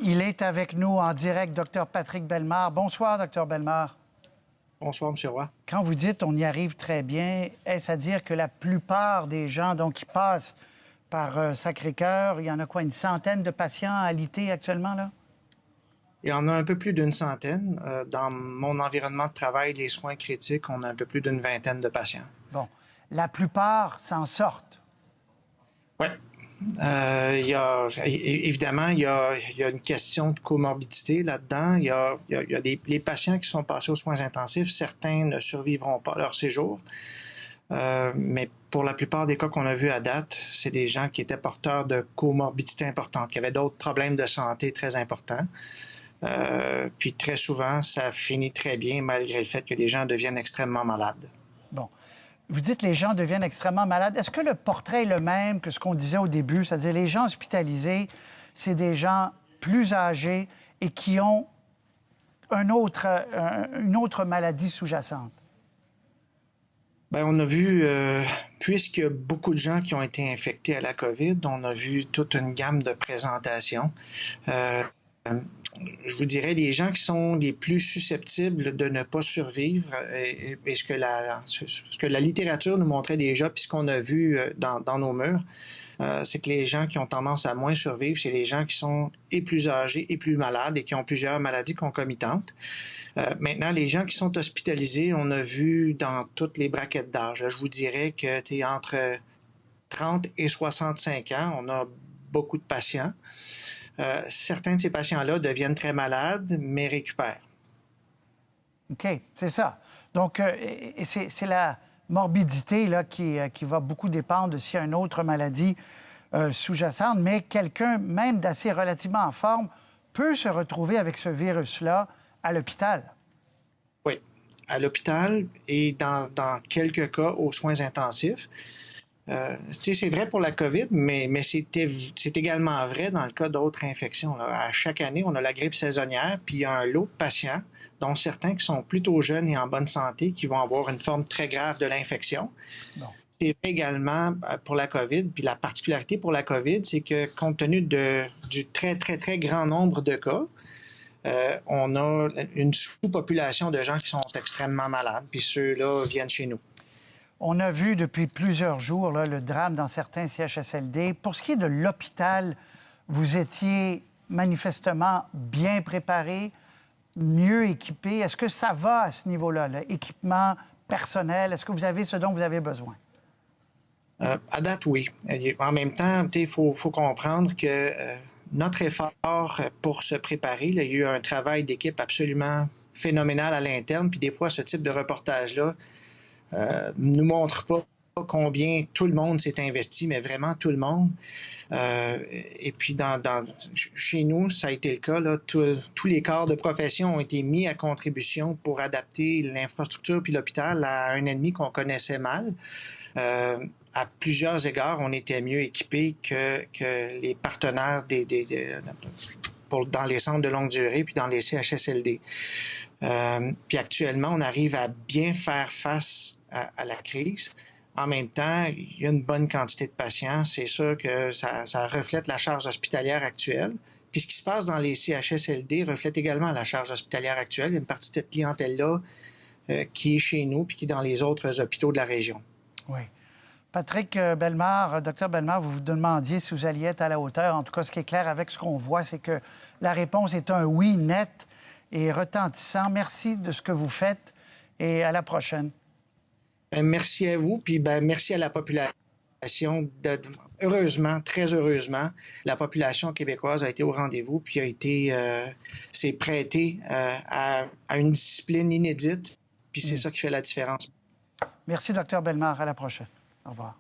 Il est avec nous en direct, Dr Patrick Bellemare. Bonsoir, Dr Bellemare. Bonsoir, M. Roy. Quand vous dites on y arrive très bien, est-ce à dire que la plupart des gens donc, qui passent par Sacré-Cœur, il y en a quoi, une centaine de patients alités actuellement, là? Il y en a un peu plus d'une centaine. Dans mon environnement de travail, les soins critiques, on a un peu plus d'une vingtaine de patients. Bon, la plupart s'en sortent. Oui. Évidemment, il y a une question de comorbidité là-dedans. Les patients qui sont passés aux soins intensifs, certains ne survivront pas leur séjour. Mais pour la plupart des cas qu'on a vus à date, c'est des gens qui étaient porteurs de comorbidité importantes, qui avaient d'autres problèmes de santé très importants. Puis très souvent, ça finit très bien malgré le fait que les gens deviennent extrêmement malades. Bon. Vous dites que les gens deviennent extrêmement malades. Est-ce que le portrait est le même que ce qu'on disait au début? C'est-à-dire les gens hospitalisés, c'est des gens plus âgés et qui ont une autre maladie sous-jacente? Bien, on a vu, puisqu'il y a beaucoup de gens qui ont été infectés à la COVID, on a vu toute une gamme de présentations. Je vous dirais, les gens qui sont les plus susceptibles de ne pas survivre, et ce que la littérature nous montrait déjà, puis ce qu'on a vu dans nos murs, c'est que les gens qui ont tendance à moins survivre, c'est les gens qui sont et plus âgés et plus malades et qui ont plusieurs maladies concomitantes. Maintenant, les gens qui sont hospitalisés, on a vu dans toutes les braquettes d'âge. Je vous dirais que entre 30 et 65 ans, on a beaucoup de patients. Certains de ces patients-là deviennent très malades, mais récupèrent. OK, c'est ça. Donc, c'est la morbidité là, qui va beaucoup dépendre de s'il y a une autre maladie sous-jacente, mais quelqu'un, même d'assez relativement en forme, peut se retrouver avec ce virus-là à l'hôpital. Oui, à l'hôpital et dans quelques cas aux soins intensifs. C'est vrai pour la COVID, mais c'est également vrai dans le cas d'autres infections. Là. À chaque année, on a la grippe saisonnière, puis il y a un lot de patients, dont certains qui sont plutôt jeunes et en bonne santé, qui vont avoir une forme très grave de l'infection. Bon. C'est vrai également pour la COVID, puis la particularité pour la COVID, c'est que compte tenu du très, très, très grand nombre de cas, on a une sous-population de gens qui sont extrêmement malades, puis ceux-là viennent chez nous. On a vu depuis plusieurs jours là, le drame dans certains CHSLD. Pour ce qui est de l'hôpital, vous étiez manifestement bien préparé, mieux équipé. Est-ce que ça va à ce niveau-là, l'équipement personnel? Est-ce que vous avez ce dont vous avez besoin? À date, oui. En même temps, il faut comprendre que notre effort pour se préparer, là, il y a eu un travail d'équipe absolument phénoménal à l'interne. Puis des fois, ce type de reportage-là nous montre pas combien tout le monde s'est investi, mais vraiment tout le monde. Et puis, chez nous, ça a été le cas. Là, tous les corps de profession ont été mis à contribution pour adapter l'infrastructure puis l'hôpital à un ennemi qu'on connaissait mal. À plusieurs égards, on était mieux équipés que les partenaires dans les centres de longue durée puis dans les CHSLD. Puis actuellement, on arrive à bien faire face à la crise. En même temps, il y a une bonne quantité de patients. C'est sûr que ça reflète la charge hospitalière actuelle. Puis ce qui se passe dans les CHSLD reflète également la charge hospitalière actuelle. Il y a une partie de cette clientèle-là qui est chez nous puis qui est dans les autres hôpitaux de la région. Oui. Patrick Bellemare, Dr Bellemare, vous vous demandiez si vous alliez être à la hauteur. En tout cas, ce qui est clair avec ce qu'on voit, c'est que la réponse est un oui net et retentissant. Merci de ce que vous faites et à la prochaine. Merci à vous, puis merci à la population. Heureusement, très heureusement, la population québécoise a été au rendez-vous, puis s'est prêtée à une discipline inédite, puis c'est ça qui fait la différence. Merci, Dr Bellemare. À la prochaine. Au revoir.